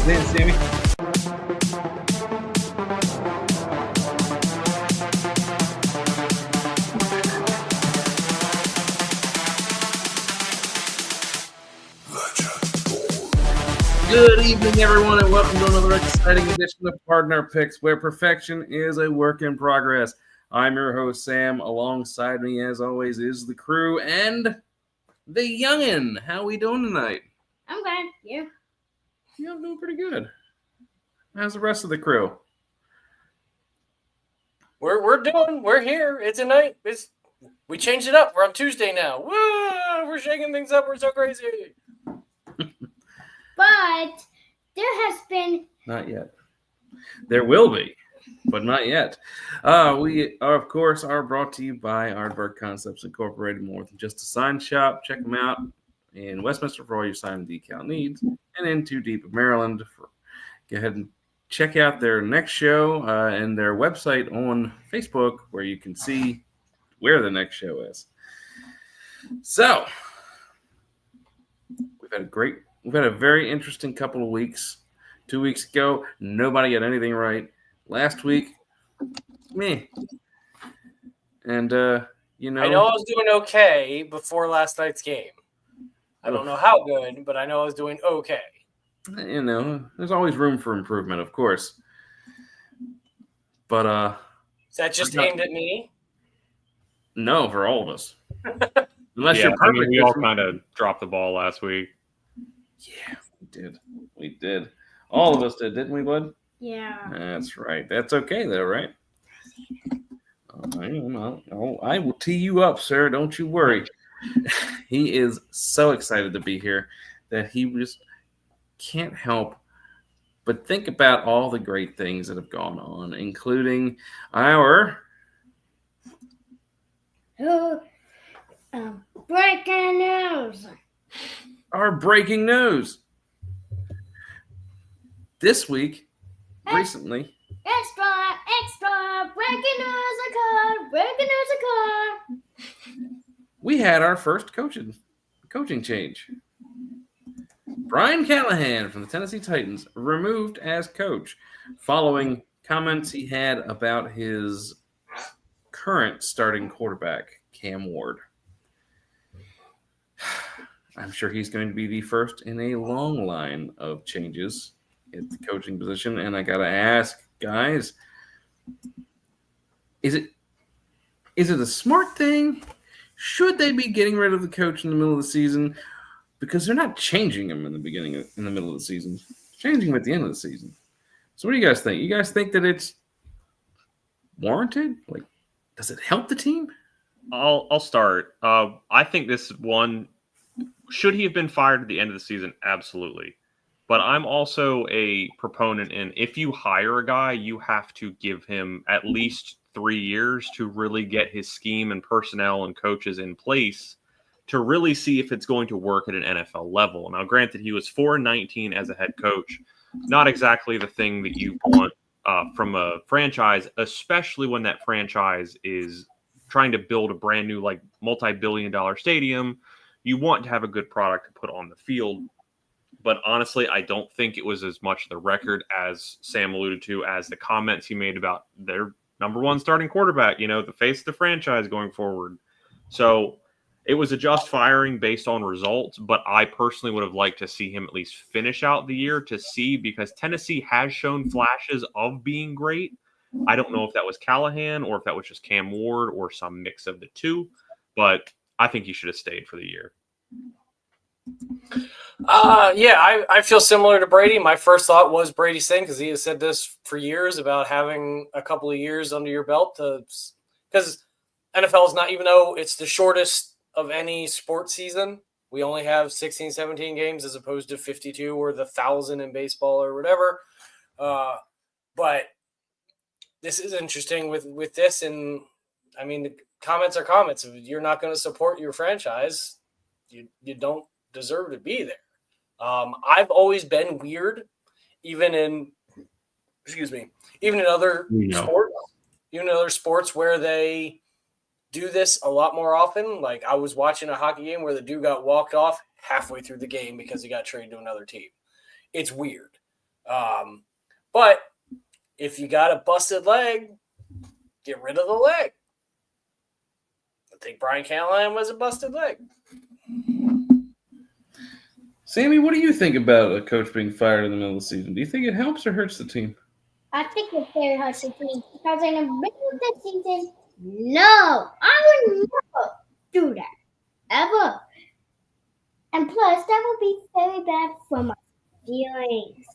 in, Sammy. Good evening, everyone, and welcome to another exciting edition of Partner Picks, where perfection is a work in progress. I'm your host, Sam. Alongside me, as always, is the crew and the youngin'. How we doing tonight? I'm glad. You? Yeah, I'm doing pretty good. How's the rest of the crew? We're here. It's a night. We changed it up. We're on Tuesday now. Woo! We're shaking things up. We're so crazy. But there has been... Not yet. There will be, but not yet. We, of course, are brought to you by Aardvark Concepts Incorporated, more than just a sign shop. Check them out in Westminster for all your sign and decal needs, and in Too Deep of Maryland. Go ahead and check out their next show and their website on Facebook, where you can see where the next show is. So, we've had a very interesting couple of weeks. 2 weeks ago, nobody got anything right. Last week, me. And, I know I was doing okay before last night's game. I don't know how good, but I know I was doing okay. You know, there's always room for improvement, of course. But, is that just aimed at me? No, for all of us. Unless you're perfect. I mean, we all kind of dropped the ball last week. Yeah, we did. All of us did, didn't we, bud? Yeah. That's right. That's okay, though, right? I will tee you up, sir. Don't you worry. He is so excited to be here that he just can't help but think about all the great things that have gone on, including our... breaking news. Our breaking news. This week, recently. Extra, breaking news occurred. We had our first coaching change. Brian Callahan from the Tennessee Titans removed as coach following comments he had about his current starting quarterback, Cam Ward. I'm sure he's going to be the first in a long line of changes at the coaching position. And I got to ask, guys, is it a smart thing? Should they be getting rid of the coach in the middle of the season? Because they're not changing him in the middle of the season. Changing him at the end of the season. So what do you guys think? You guys think that it's warranted? Like, does it help the team? I'll start. I think this one, should he have been fired at the end of the season? Absolutely. But I'm also a proponent in, if you hire a guy, you have to give him at least 3 years to really get his scheme and personnel and coaches in place to really see if it's going to work at an NFL level. Now, granted, he was 4-19 as a head coach. Not exactly the thing that you want from a franchise, especially when that franchise is trying to build a brand new, like, multi-billion-dollar stadium. You want to have a good product to put on the field. But honestly, I don't think it was as much the record, as Sam alluded to, as the comments he made about their number one starting quarterback, the face of the franchise going forward. So it was a just firing based on results, but I personally would have liked to see him at least finish out the year to see, because Tennessee has shown flashes of being great. I don't know if that was Callahan or if that was just Cam Ward or some mix of the two, but I think he should have stayed for the year. I feel similar to Brady. My first thought was Brady's thing, because he has said this for years about having a couple of years under your belt, because NFL is not, even though it's the shortest of any sports season, we only have 16, 17 games as opposed to 52 or the 1,000 in baseball or whatever. But this is interesting with this. And I mean, the comments are comments. If you're not going to support your franchise, you don't deserve to be there. I've always been weird, even in other sports where they do this a lot more often. Like, I was watching a hockey game where the dude got walked off halfway through the game because he got traded to another team. It's weird. But if you got a busted leg, get rid of the leg. I think Brian Callahan was a busted leg. Sammy, what do you think about a coach being fired in the middle of the season? Do you think it helps or hurts the team? I think it's very hard to team because in the middle of the season, no, I would never do that ever. And plus, that would be very bad for my feelings.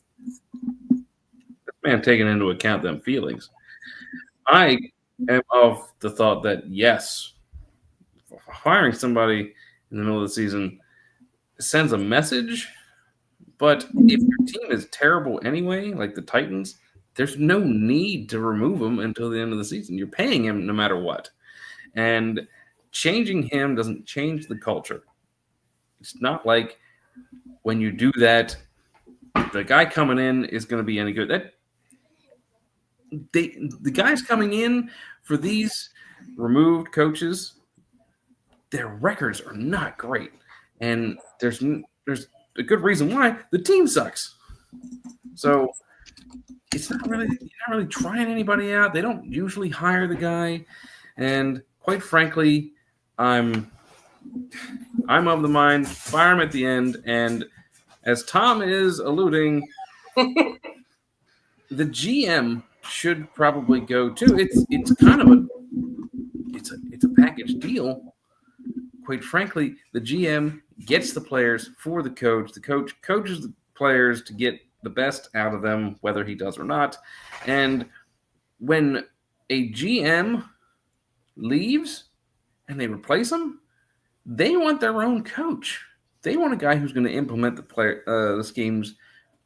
Man, taking into account them feelings. I am of the thought that yes, firing somebody in the middle of the season sends a message, but if your team is terrible anyway, like the Titans, there's no need to remove him until the end of the season. You're paying him no matter what. And changing him doesn't change the culture. It's not like when you do that, the guy coming in is going to be any good. The guys coming in for these removed coaches, their records are not great. And there's a good reason why. The team sucks. So you're not really trying anybody out. They don't usually hire the guy. And quite frankly, I'm of the mind, fire him at the end. And as Tom is alluding, the GM should probably go too. It's kind of a package deal. Quite frankly, the GM gets the players for the coach. The coach coaches the players to get the best out of them, whether he does or not. And when a GM leaves and they replace him, they want their own coach. They want a guy who's going to implement the schemes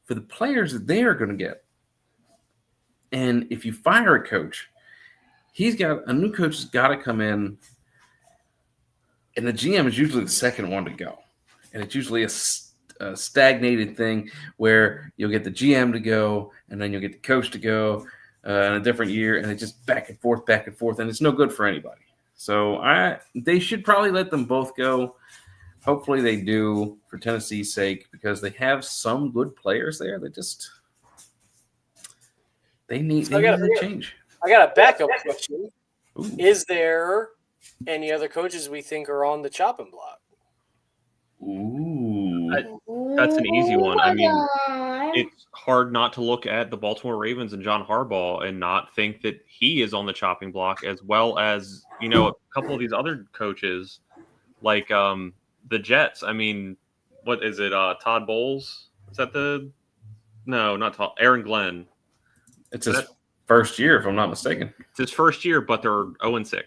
for the players that they are going to get. And if you fire a coach, a new coach has got to come in, and the GM is usually the second one to go. And it's usually a stagnated thing where you'll get the GM to go, and then you'll get the coach to go in a different year, and it's just back and forth, and it's no good for anybody. So they should probably let them both go. Hopefully they do for Tennessee's sake, because they have some good players there that just they need to change. I got a backup question. Ooh. Is there any other coaches we think are on the chopping block? Ooh. That's an easy one. I mean, God. it's hard not to look at the Baltimore Ravens and John Harbaugh and not think that he is on the chopping block, as well as, a couple of these other coaches, like the Jets. I mean, what is it? Todd Bowles? Is that no, not Todd. Aaron Glenn. It's his first year, if I'm not mistaken. It's his first year, but they're 0-6.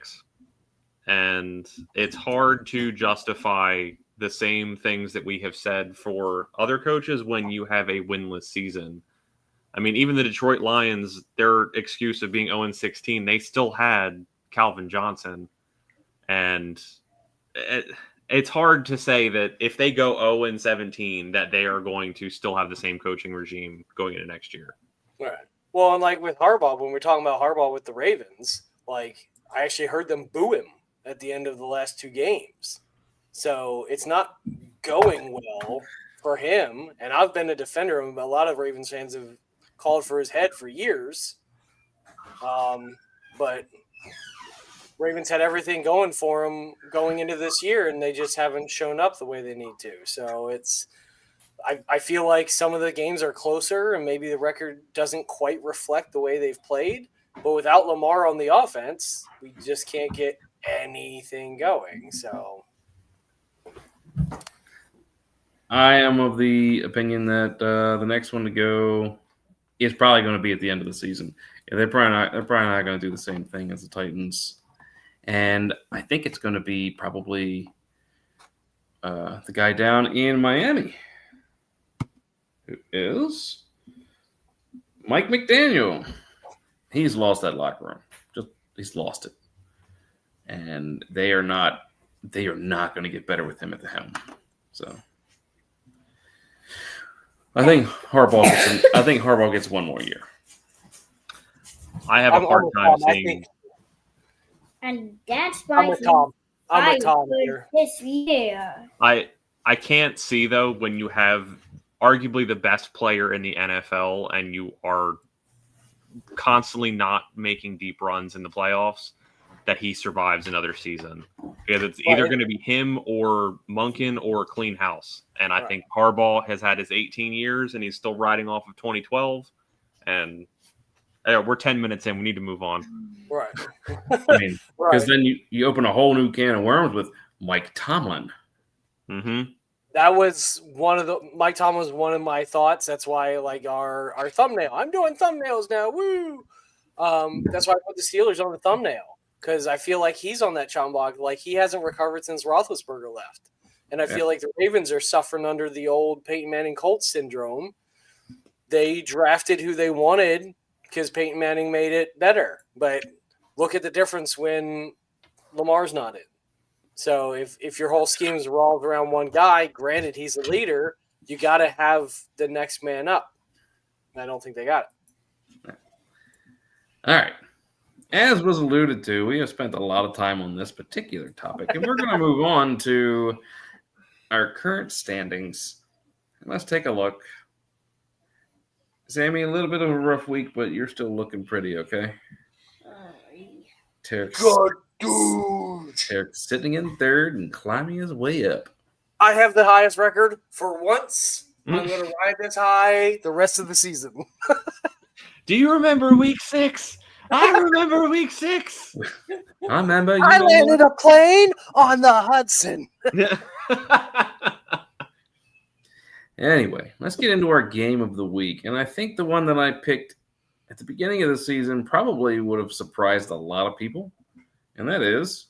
And it's hard to justify the same things that we have said for other coaches when you have a winless season. I mean, even the Detroit Lions, their excuse of being 0-16, they still had Calvin Johnson. And it's hard to say that if they go 0-17, that they are going to still have the same coaching regime going into next year. All right. Well, and like with Harbaugh, when we're talking about Harbaugh with the Ravens, like I actually heard them boo him at the end of the last 2 games. So it's not going well for him. And I've been a defender of him. A lot of Ravens fans have called for his head for years. But Ravens had everything going for him going into this year, and they just haven't shown up the way they need to. So I feel like some of the games are closer, and maybe the record doesn't quite reflect the way they've played. But without Lamar on the offense, we just can't get anything going. So I am of the opinion that the next one to go is probably going to be at the end of the season. Yeah, they're probably not going to do the same thing as the Titans, and I think it's going to be probably the guy down in Miami, who is Mike McDaniel. He's lost that locker room. He's lost it, and they are not going to get better with him at the helm. So I think Harbaugh gets one more year. I have a hard time seeing. And that's I'm why with Tom. I'm with he's Tom fired here. this year. I can't see, though, when you have arguably the best player in the NFL and you are constantly not making deep runs in the playoffs, that he survives another season. Because it's either going to be him or Monken or clean house. And I think Harbaugh has had his 18 years and he's still riding off of 2012. And we're 10 minutes in. We need to move on. Right. I mean, because then you open a whole new can of worms with Mike Tomlin. Mm-hmm. That was Mike Tomlin was one of my thoughts. That's why our thumbnail. I'm doing thumbnails now. Woo! That's why I put the Steelers on the thumbnail. Because I feel like he's on that chopping block. Like, he hasn't recovered since Roethlisberger left. And I feel like the Ravens are suffering under the old Peyton Manning Colts syndrome. They drafted who they wanted because Peyton Manning made it better. But look at the difference when Lamar's not in. So if your whole scheme is revolved around one guy, granted he's a leader, you got to have the next man up. And I don't think they got it. All right. As was alluded to, we have spent a lot of time on this particular topic, and we're going to move on to our current standings. Let's take a look. Sammy, a little bit of a rough week, but you're still looking pretty okay. Tarek's sitting in third and climbing his way up. I have the highest record for once. I'm going to ride this high the rest of the season. Do you remember week 6? I remember week 6. I remember. I landed a plane on the Hudson. Anyway, let's get into our game of the week. And I think the one that I picked at the beginning of the season probably would have surprised a lot of people. And that is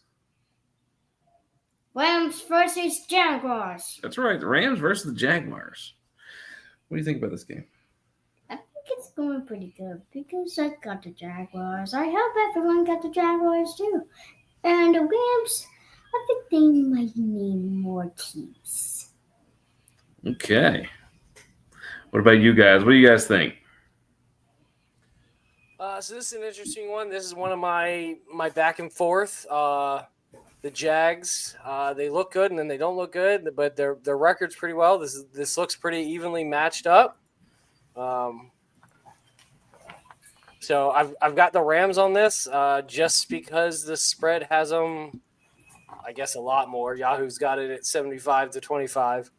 Rams versus Jaguars. That's right. The Rams versus the Jaguars. What do you think about this game? I think it's going pretty good because I got the Jaguars. I hope everyone got the Jaguars too. And the Rams, I think they might need more teams. Okay. What about you guys? What do you guys think? So this is an interesting one. This is one of my back and forth. The Jags, they look good and then they don't look good, but their record's pretty well. This looks pretty evenly matched up. So I've got the Rams on this just because the spread has them, I guess, a lot more. Yahoo's got it at 75-25.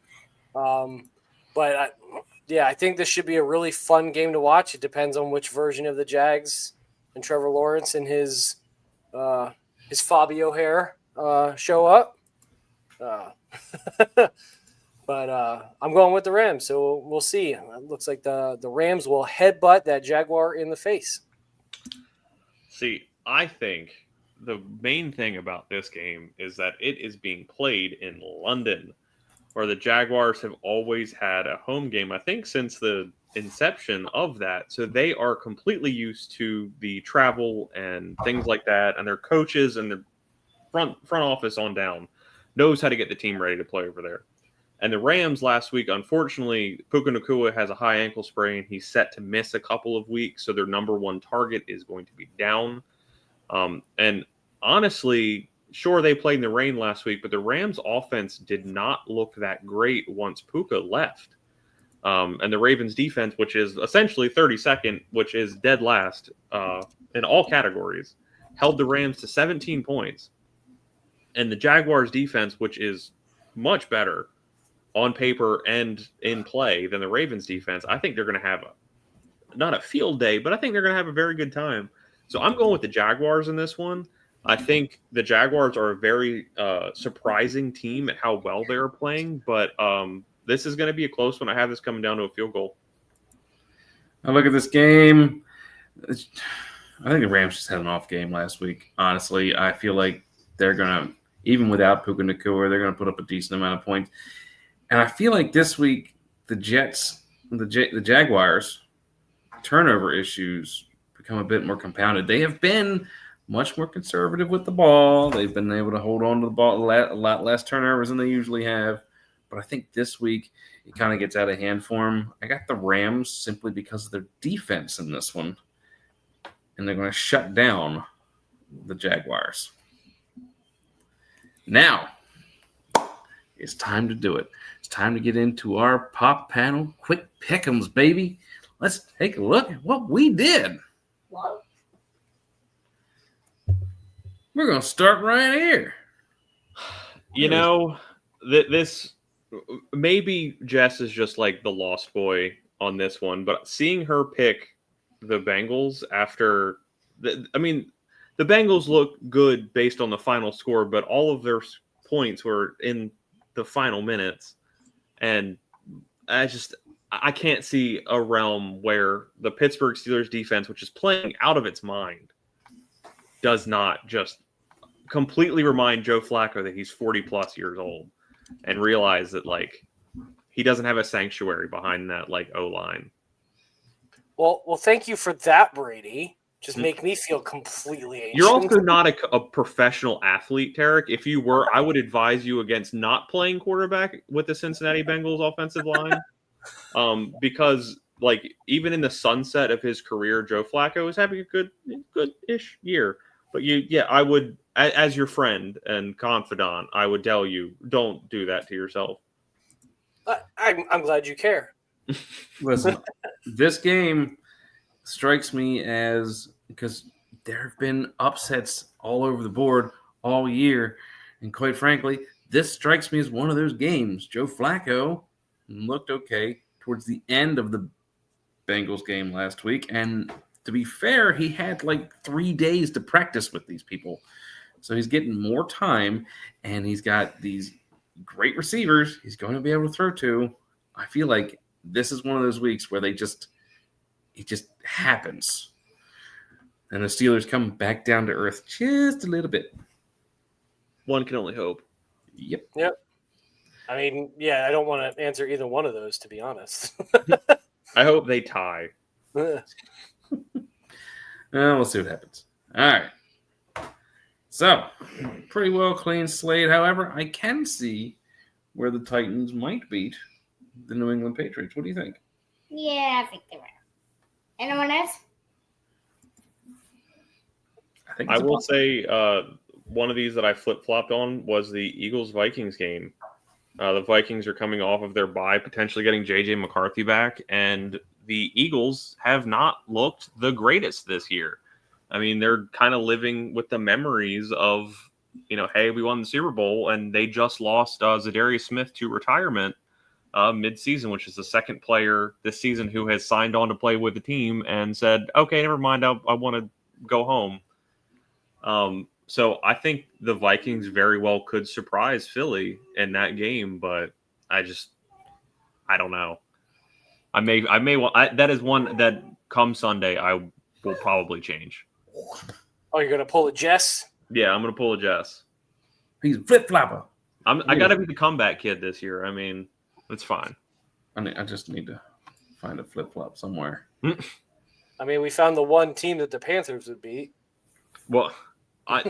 I think this should be a really fun game to watch. It depends on which version of the Jags and Trevor Lawrence and his Fabio hair show up. But I'm going with the Rams, so we'll see. It looks like the Rams will headbutt that Jaguar in the face. See, I think the main thing about this game is that it is being played in London, where the Jaguars have always had a home game, I think, since the inception of that. So they are completely used to the travel and things like that, and their coaches and the front office on down knows how to get the team ready to play over there. And the Rams last week, unfortunately, Puka Nacua has a high ankle sprain. He's set to miss a couple of weeks, so their number one target is going to be down. And honestly, sure, they played in the rain last week, but the Rams' offense did not look that great once Puka left. And the Ravens' defense, which is essentially 32nd, which is dead last in all categories, held the Rams to 17 points. And the Jaguars' defense, which is much better on paper and in play than the Ravens defense, I think they're going to have not a field day, but I think they're going to have a very good time. So I'm going with the Jaguars in this one. I think the Jaguars are a very surprising team at how well they're playing, but this is going to be a close one. I have this coming down to a field goal. I look at this game. I think the Rams just had an off game last week. Honestly, I feel like they're going to, even without Puka Nacua, they're going to put up a decent amount of points. And I feel like this week, the Jaguars' turnover issues become a bit more compounded. They have been much more conservative with the ball. They've been able to hold on to the ball a lot less turnovers than they usually have. But I think this week it kind of gets out of hand for them. I got the Rams simply because of their defense in this one. And they're going to shut down the Jaguars. Now, it's time to do it. It's time to get into our pop panel quick pick'ems, baby. Let's take a look at what we did. What? We're going to start right here. You know, this maybe Jess is just like the lost boy on this one, but seeing her pick the Bengals after the Bengals look good based on the final score, but all of their points were in the final minutes, and I can't see a realm where the Pittsburgh Steelers defense, which is playing out of its mind, does not just completely remind Joe Flacco that he's 40 plus years old and realize that like he doesn't have a sanctuary behind that like O-line. Well, thank you for that, Brady. Just make me feel completely ancient. You're also not a professional athlete, Tarek. If you were, I would advise you against not playing quarterback with the Cincinnati Bengals offensive line. Because like even in the sunset of his career, Joe Flacco is having a good-ish year. But I would, as your friend and confidant, I would tell you, don't do that to yourself. I'm glad you care. Listen, this game strikes me as, because there have been upsets all over the board all year, and quite frankly, this strikes me as one of those games. Joe Flacco looked okay towards the end of the Bengals game last week, and to be fair, he had like 3 days to practice with these people. So he's getting more time, and he's got these great receivers he's going to be able to throw to. I feel like this is one of those weeks where it just happens. And the Steelers come back down to earth just a little bit. One can only hope. Yep. I mean, yeah, I don't want to answer either one of those, to be honest. I hope they tie. We'll see what happens. All right. So, pretty well clean slate. However, I can see where the Titans might beat the New England Patriots. What do you think? Yeah, I think they will. Anyone else? I will say one of these that I flip-flopped on was the Eagles-Vikings game. The Vikings are coming off of their bye, potentially getting J.J. McCarthy back, and the Eagles have not looked the greatest this year. I mean, they're kind of living with the memories of, hey, we won the Super Bowl, and they just lost Zadarius Smith to retirement mid-season, which is the second player this season who has signed on to play with the team and said, okay, never mind, I want to go home. So I think the Vikings very well could surprise Philly in that game, but I don't know. That is one that come Sunday I will probably change. Oh, you're gonna pull a Jess? Yeah, I'm gonna pull a Jess. He's a flip-flopper. I gotta be the comeback kid this year. I mean, it's fine. I just need to find a flip-flop somewhere. I mean, we found the one team that the Panthers would beat. Well,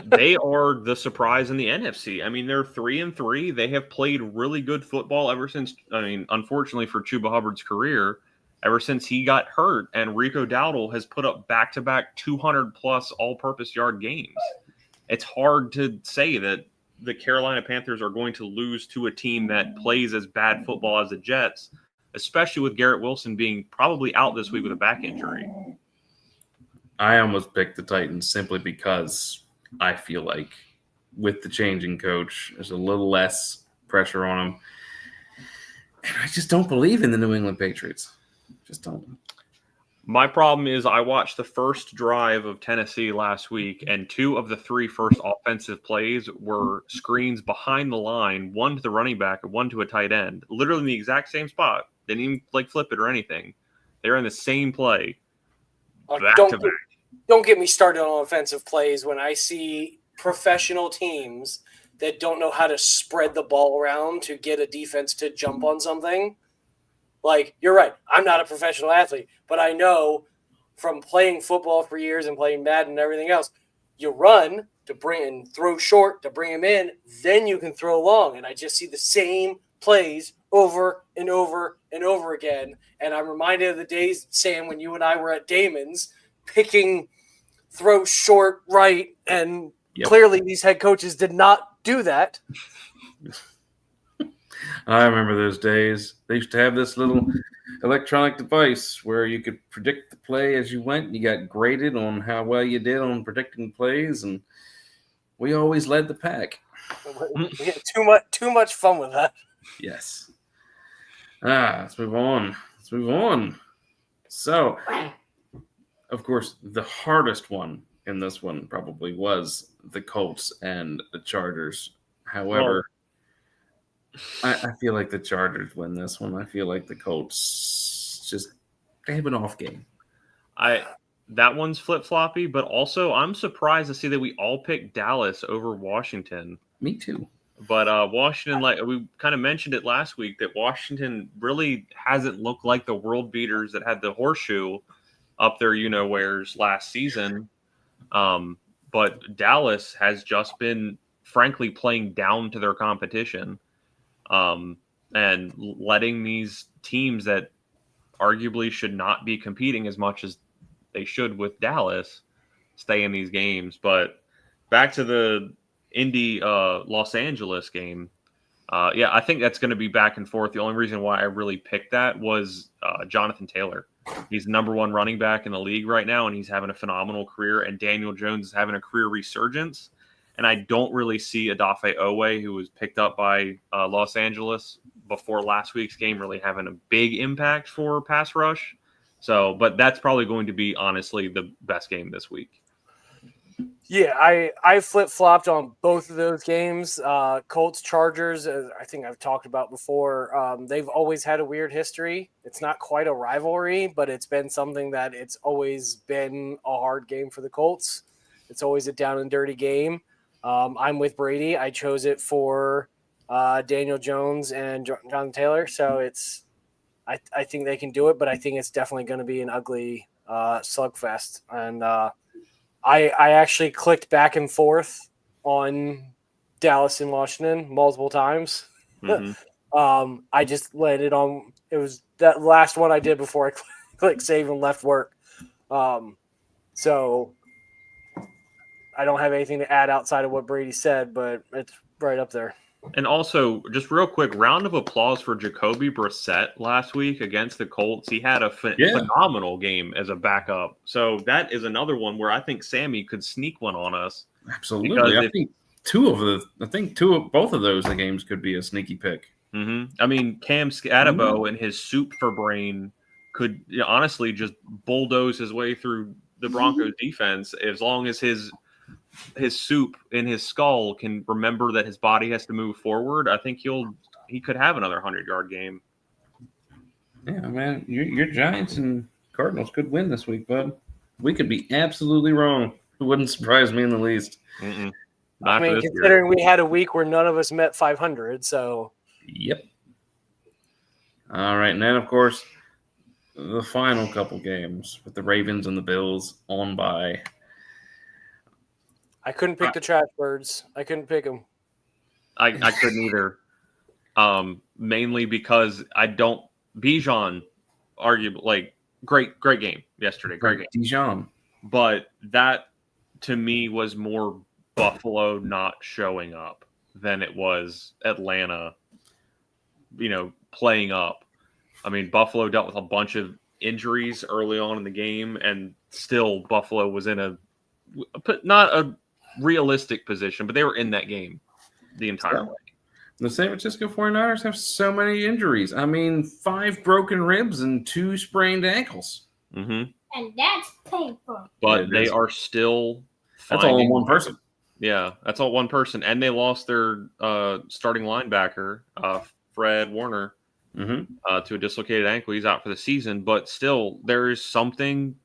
they are the surprise in the NFC. I mean, they're 3-3. They have played really good football ever since. I mean, unfortunately for Chuba Hubbard's career, ever since he got hurt, and Rico Dowdle has put up back-to-back 200-plus all-purpose yard games. It's hard to say that the Carolina Panthers are going to lose to a team that plays as bad football as the Jets, especially with Garrett Wilson being probably out this week with a back injury. I almost picked the Titans simply because I feel like with the changing coach, there's a little less pressure on them. And I just don't believe in the New England Patriots. Just don't. My problem is I watched the first drive of Tennessee last week, and 2 of the 3 first offensive plays were screens behind the line, one to the running back and one to a tight end, literally in the exact same spot. They didn't even flip it or anything. They were in the same play. Don't get me started on offensive plays when I see professional teams that don't know how to spread the ball around to get a defense to jump on something. Like, you're right. I'm not a professional athlete, but I know from playing football for years and playing Madden and everything else, you run to bring and throw short to bring him in, then you can throw long. And I just see the same plays over and over and over again. And I'm reminded of the days, Sam, when you and I were at Damon's picking throw short right, and clearly these head coaches did not do that. I remember those days. They used to have this little electronic device where you could predict the play as you went. You got graded on how well you did on predicting plays, and we always led the pack. We had too much fun with that. Yes. Let's move on. So, of course, the hardest one in this one probably was the Colts and the Chargers. However, I feel like the Chargers win this one. I feel like the Colts they have an off game. That one's flip-floppy, but also I'm surprised to see that we all picked Dallas over Washington. Me too. But Washington, like we kind of mentioned it last week, that Washington really hasn't looked like the world beaters that had the horseshoe up their you-know-wheres last season. But Dallas has just been, frankly, playing down to their competition and letting these teams that arguably should not be competing as much as they should with Dallas stay in these games. But back to the Indy Los Angeles game. I think that's going to be back and forth. The only reason why I really picked that was Jonathan Taylor. He's the number one running back in the league right now, and he's having a phenomenal career. And Daniel Jones is having a career resurgence. And I don't really see Odafe Owe, who was picked up by Los Angeles before last week's game, really having a big impact for pass rush. So, but that's probably going to be, honestly, the best game this week. Yeah, I flip-flopped on both of those games. Colts, Chargers, I think I've talked about before. They've always had a weird history. It's not quite a rivalry, but it's been something that it's always been a hard game for the Colts. It's always a down and dirty game. I'm with Brady. I chose it for Daniel Jones and Jonathan Taylor. So I think they can do it, but I think it's definitely going to be an ugly slugfest. And I actually clicked back and forth on Dallas and Washington multiple times. Mm-hmm. I just landed on it was that last one I did before I clicked save and left work. So I don't have anything to add outside of what Brady said, but it's right up there. And also, just real quick, round of applause for Jacoby Brissett last week against the Colts. He had a phenomenal game as a backup. So that is another one where I think Sammy could sneak one on us. Absolutely. I think both of those games could be a sneaky pick. Mm-hmm. I mean, Cam Scatabo and his soup for brain could honestly just bulldoze his way through the Broncos defense as long as his soup in his skull can remember that his body has to move forward. I think he could have another 100-yard game. Yeah, man, your Giants and Cardinals could win this week, bud. We could be absolutely wrong. It wouldn't surprise me in the least. I mean, considering we had a week where none of us met 500, so. Yep. All right, and then, of course, the final couple games with the Ravens and the Bills on bye. I couldn't pick the trash birds. I couldn't pick them. I couldn't either. Mainly because I don't Bijan arguably like great game yesterday. Great game. Bijan. But that to me was more Buffalo not showing up than it was Atlanta, playing up. I mean, Buffalo dealt with a bunch of injuries early on in the game, and still Buffalo was in not a realistic position, but they were in that game the entire way. The San Francisco 49ers have so many injuries. I mean, 5 broken ribs and 2 sprained ankles. Mm-hmm. And that's painful. But they are still That's all one person. Yeah, that's all one person. And they lost their starting linebacker, Fred Warner, to a dislocated ankle. He's out for the season. But still, there is something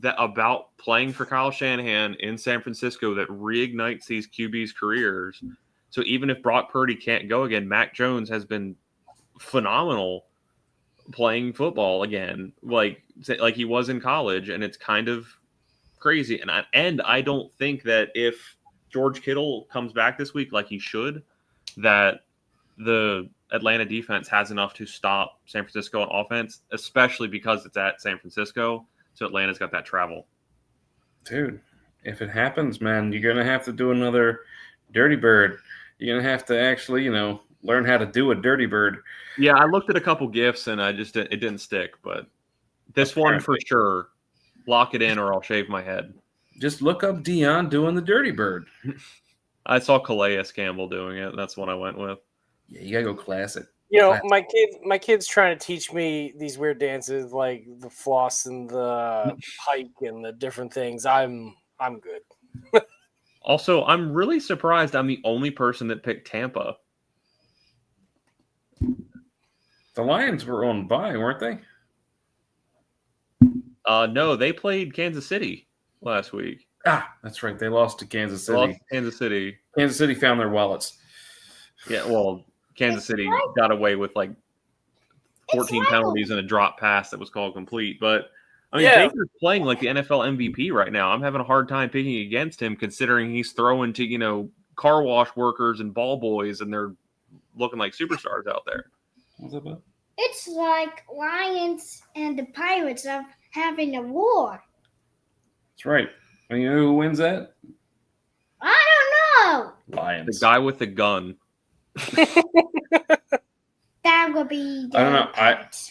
about playing for Kyle Shanahan in San Francisco that reignites these QBs' careers. So even if Brock Purdy can't go again, Mac Jones has been phenomenal playing football again, like he was in college, and it's kind of crazy. And I don't think that if George Kittle comes back this week like he should, that the Atlanta defense has enough to stop San Francisco on offense, especially because it's at San Francisco. So Atlanta's got that travel. Dude, if it happens, man, you're going to have to do another Dirty Bird. You're going to have to actually, learn how to do a dirty bird. Yeah, I looked at a couple gifs and it didn't stick. But this one for sure, lock it in or I'll shave my head. Just look up Dion doing the dirty bird. I saw Calais Campbell doing it. That's what I went with. Yeah, you gotta go classic. You know, my kid's trying to teach me these weird dances like the floss and the pike and the different things. I'm good. Also, I'm really surprised I'm the only person that picked Tampa. The Lions were on bye, weren't they? No, they played Kansas City last week. Ah, that's right. They lost to Kansas They City. lost to Kansas City. Kansas City found their wallets. Yeah, well, Kansas City got away with like 14 penalties and a drop pass that was called complete. But I mean, Yeah. Baker's playing like the NFL MVP right now. I'm having a hard time picking against him, considering he's throwing to car wash workers and ball boys, and they're looking like superstars out there. What's that about? It's like Lions and the Pirates are having a war. That's right. And you know who wins that? I don't know. The Lions. guy with the gun. That would be. I don't know.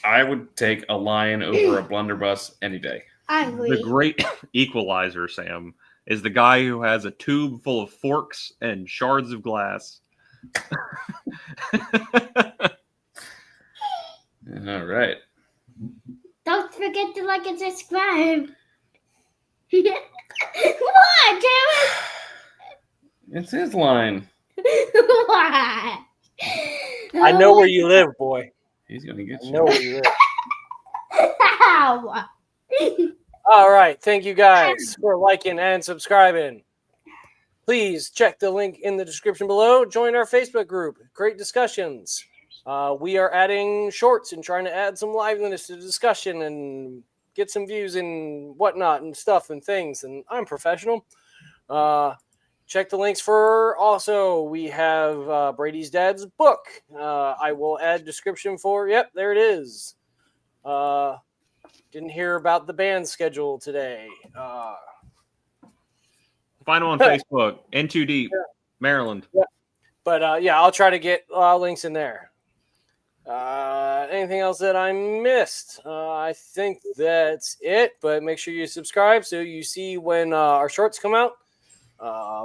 I would take a lion over a blunderbuss any day. I agree. The great equalizer, Sam, is the guy who has a tube full of forks and shards of glass. All right. Don't forget to like and subscribe. What, Terrence? It's his line. What? I know where you live, boy. He's gonna get I you. know where you live. Ow. All right. Thank you guys for liking and subscribing. Please check the link in the description below. Join our Facebook group. Great discussions. We are adding shorts and trying to add some liveliness to the discussion and get some views and whatnot and stuff and things. And I'm professional. Check the links for also we have Brady's dad's book. I will add description for. Yep, there it is. Didn't hear about the band schedule today. Find him on Facebook. N2 Deep, Maryland. But yeah, I'll try to get links in there. Anything else that I missed? I think that's it. But make sure you subscribe so you see when our shorts come out.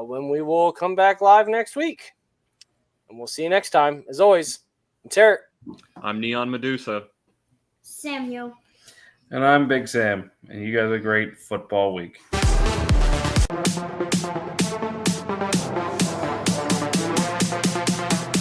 When we will come back live next week. And we'll see you next time. As always, I'm Tarek. I'm Neon Medusa. Samuel. And I'm Big Sam. And you guys have a great football week.